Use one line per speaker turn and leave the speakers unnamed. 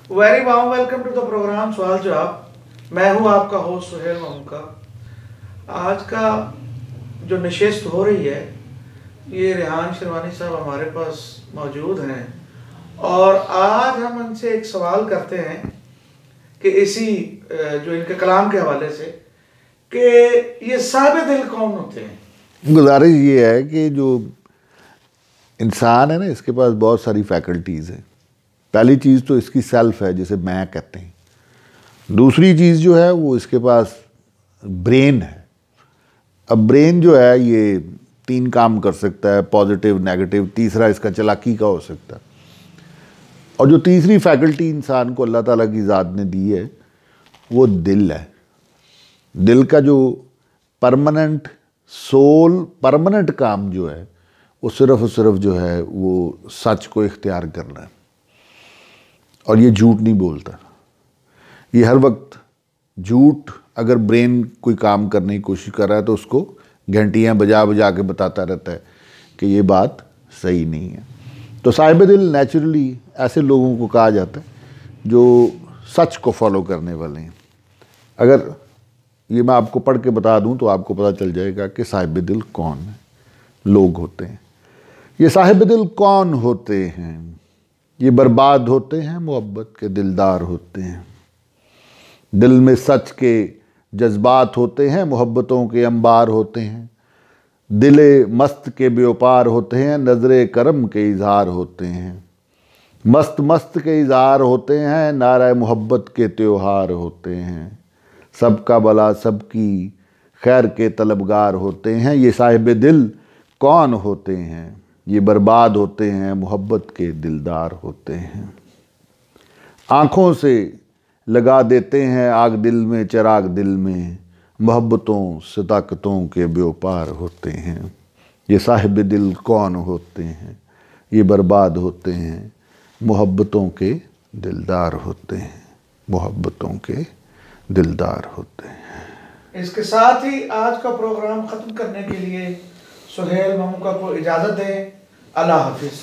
Very warm welcome to the program सवाल जवाब। मैं हूं आपका होस्ट सुहेल मामूका। आज का जो नशिस्त हो रही है ये रेहान शिरवानी साहब हमारे पास मौजूद हैं और आज हम उनसे एक सवाल करते हैं कि इसी जो इनके कलाम के हवाले से कि ये साहिब दिल कौन होते हैं।
गुजारिश ये है कि जो इंसान है ना, इसके पास बहुत सारी फैकल्टीज़ हैं। पहली चीज़ तो इसकी सेल्फ है, जिसे मैं कहते हैं। दूसरी चीज़ जो है वो इसके पास ब्रेन है। अब ब्रेन जो है ये 3 काम कर सकता है, पॉजिटिव, नेगेटिव। तीसरा इसका चालाकी का हो सकता है। और जो तीसरी फैकल्टी इंसान को अल्लाह ताला की ज़ात ने दी है वो दिल है। दिल का जो परमानेंट परमानेंट काम जो है वो सिर्फ़ और सिर्फ जो है वो सच को इख्तियार करना है। और ये झूठ नहीं बोलता। ये हर वक्त झूठ, अगर ब्रेन कोई काम करने की कोशिश कर रहा है तो उसको घंटियाँ बजा बजा के बताता रहता है कि ये बात सही नहीं है। तो साहिब दिल नेचुरली ऐसे लोगों को कहा जाता है जो सच को फॉलो करने वाले हैं। अगर ये मैं आपको पढ़ के बता दूं तो आपको पता चल जाएगा कि साहिब दिल कौन है, लोग होते हैं। ये साहिब दिल कौन होते हैं? ये बर्बाद होते हैं, मोहब्बत के दिलदार होते हैं। दिल में सच के जज्बात होते हैं, मोहब्बतों के अंबार होते हैं। दिले मस्त के बेवपार होते हैं, नज़रे करम के इजहार होते हैं। मस्त मस्त के इजहार होते हैं, नारा मोहब्बत के त्योहार होते हैं। सबका भला सबकी खैर के तलबगार होते हैं। ये साहिब दिल कौन होते हैं? ये बर्बाद होते हैं, मोहब्बत के दिलदार होते हैं। आँखों से लगा देते हैं आग दिल में, चिराग दिल में। मोहब्बतों से ताकतों के बेवपार होते हैं। ये साहिब दिल कौन होते हैं? ये बर्बाद होते हैं, मोहब्बतों के दिलदार होते हैं। मोहब्बतों के दिलदार होते हैं।
इसके साथ ही आज का प्रोग्राम ख़त्म करने के लिए सुहेल मामूका को इजाज़त दें। अल्लाह हाफिज़।